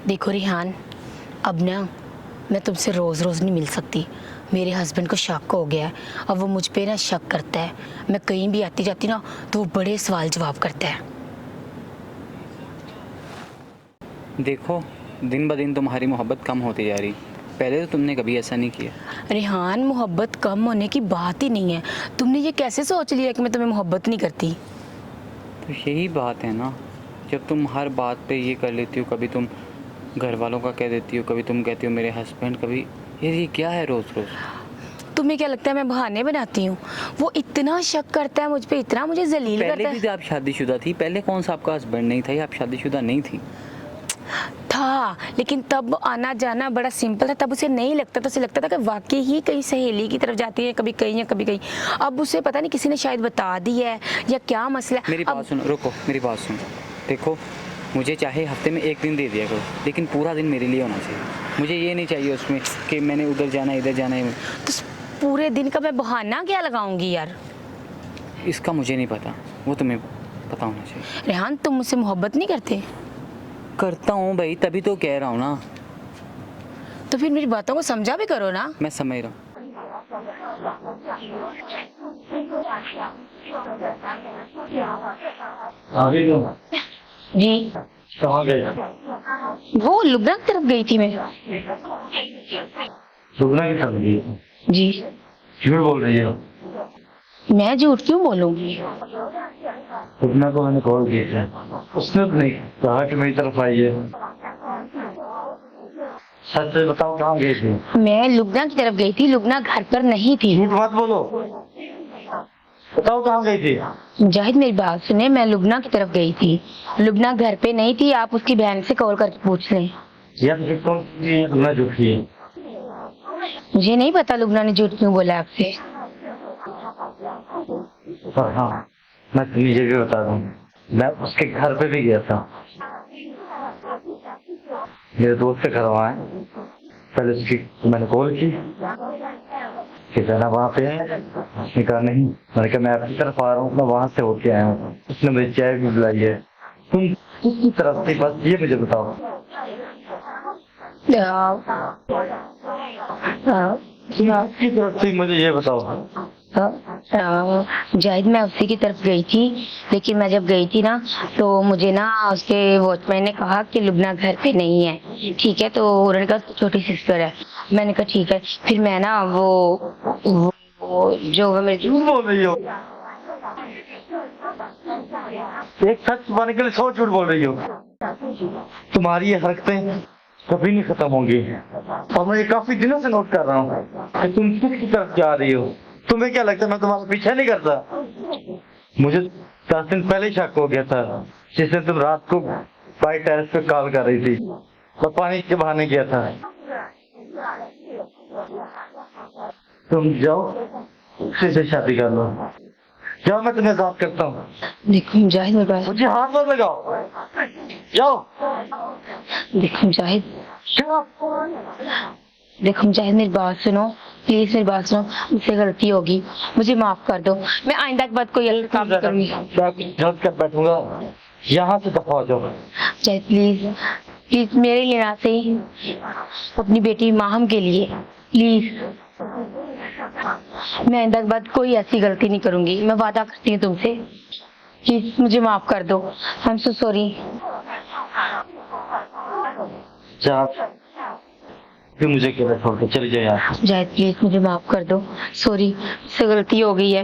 देखो रिहान, अब ना मैं तुमसे रोज़ रोज़ नहीं मिल सकती। मेरे हस्बैंड को शक हो गया है। अब वो मुझ पे ना शक करता है। मैं कहीं भी आती जाती ना तो वो बड़े सवाल जवाब करता है। देखो, दिन ब दिन तुम्हारी मोहब्बत कम होती जा रही। पहले तो तुमने कभी ऐसा नहीं किया। रिहान, मोहब्बत कम होने की बात ही नहीं है। तुमने ये कैसे सोच लिया कि मैं तुम्हें मोहब्बत नहीं करती? तो यही बात है ना, जब तुम हर बात पे ये कर लेती हो, कभी तुम घर वालों का कह देती हो, कभी तुम कहती हो मेरे हस्बैंड, कभी ये क्या है रोज़ रोज़। तुम्हें क्या लगता है मैं बहाने बनाती हूँ? वो इतना शक करता है मुझ पे, इतना मुझे जलील पहले करता भी है। तो आप शादीशुदा थी, पहले कौन सा आपका हस्बैंड नहीं था या आप शादीशुदा नहीं थी? था, लेकिन तब आना जाना बड़ा सिंपल था। तब उसे नहीं लगता था, उसे लगता था कि वाकई ही कहीं सहेली की तरफ जाती है, कभी कहीं या कभी कहीं। अब उसे पता नहीं किसी ने शायद बता दी है या क्या मसला है। मेरी बात सुनो, रुको, मेरी बात सुनो। देखो, मुझे चाहे हफ्ते में एक दिन दे दिया करो, लेकिन पूरा दिन मेरे लिए होना चाहिए। मुझे ये नहीं चाहिए उसमें कि मैंने उधर जाना इधर जाना है। तो पूरे दिन का मैं बहाना क्या लगाऊंगी यार? इसका मुझे नहीं पता, वो तुम्हें पता होना चाहिए। रेहान, तुम मुझसे मोहब्बत नहीं करते? करता हूँ भाई, तभी तो कह रहा हूँ ना। तो फिर मेरी बातों को समझा भी करो ना। मैं समझ रहा हूँ। आगे क्यों? जी, कहाँ गए? वो लुबना की तरफ गई थी मैं। सुगना की तरफ गई? जी। झूठ बोल रही हो। मैं झूठ क्यों बोलूंगी? सुगना को मैंने कॉल किया था, उसने तो नहीं कहा कि मेरी तरफ आई है। सच से बताओ, कहाँ गई थी? मैं लुबना की तरफ गई थी, लुबना घर पर नहीं थी। झूठ मत बोलो, बताओ कहाँ गई थी? जाहिद, मेरी बात सुने, मैं लुबना की तरफ गई थी। लुबना घर पे नहीं थी, आप उसकी बहन से कॉल करके पूछ लें। यार फिर तुम लुबना झूठी है। मुझे नहीं पता लुबना ने झूठ क्यों बोला आपसे। और हाँ, मैं मुझे भी बता दूँ, मैं उसके घर पे भी गया था। मेरे दोस्त के घर वहाँ है। पहले उसकी मैंने कॉल की कि जाना वहाँ पे है। उसने कहा नहीं। मैंने कहा मैं अपनी तरफ आ रहा हूँ, मैं वहाँ से होके आया हूँ। उसने मुझे चाय भी बुलाई है। तुम किसकी तरफ से, बस ये मुझे बताओ। किसकी तरफ से, मुझे ये बताओ। जाहिद, मैं उसी की तरफ गई थी, लेकिन मैं जब गई थी ना तो मुझे ना उसके वॉचमैन ने कहा कि लुबना घर पे नहीं है। ठीक है, तो उन्होंने कहा छोटी सिस्टर है। मैंने कहा ठीक है। फिर मैं ना वो जो मेरे झूठ बोल रही हो। एक सच छुपाने के लिए 100 झूठ बोल रही हो। तुम्हारी ये हरकतें कभी नहीं खत्म होंगी। और मैं ये काफी दिनों से नोट कर रहा हूँ कि तुम किसकी तरफ जा रही हो। तुम्हें क्या लगता है मैं तुम्हारा पीछा नहीं करता? मुझे 10 दिन पहले ही शक हो गया था, जिस दिन तुम रात को बाइक टेरेस पे कॉल कर रही थी। मैं पानी के बहाने गया था। तुम जाओ, उसी से शादी कर लो। जाओ, मैं तुम्हें आजाद करता हूँ। देखो मुजाहिद, मेरे पास मुझे हाथ मत लगाओ। जाओ। देखो मुजाहिद, देखो मुजाहिद, मेरी बात सुनो प्लीज, मेरी बात सुनो। मुझसे गलती होगी, मुझे माफ कर दो। मैं आइंदा के बाद कोई अलग काम नहीं करूंगी। जल्द कर बैठूंगा, यहाँ से दफा हो जाओ। मुजाहिद प्लीज, प्लीज मेरे लिए ना सही, अपनी बेटी माहम के लिए प्लीज। मैं आइंदा के बाद कोई ऐसी गलती नहीं करूंगी, मैं वादा करती हूँ तुमसे। प्लीज मुझे माफ कर दो। I am so sorry. फिर मुझे अकेला छोड़ के चली जाए यार। जाहिद प्लीज मुझे माफ कर दो। सॉरी, मुझसे गलती हो गई है,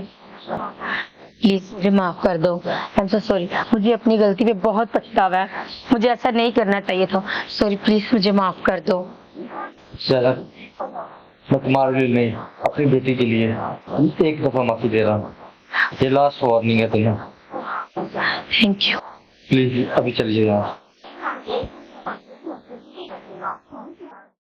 प्लीज मुझे माफ कर दो। I am so sorry. मुझे अपनी गलती पे बहुत पछतावा है, मुझे ऐसा नहीं करना चाहिए था। सॉरी, प्लीज मुझे माफ कर दो। चल, मैं तुम्हारे लिए नहीं, अपनी बेटी के लिए एक दफा माफी दे रहा हूँ। ये लास्ट वार्निंग है तुम्हें। Thank you. प्लीज अभी चलिए यार।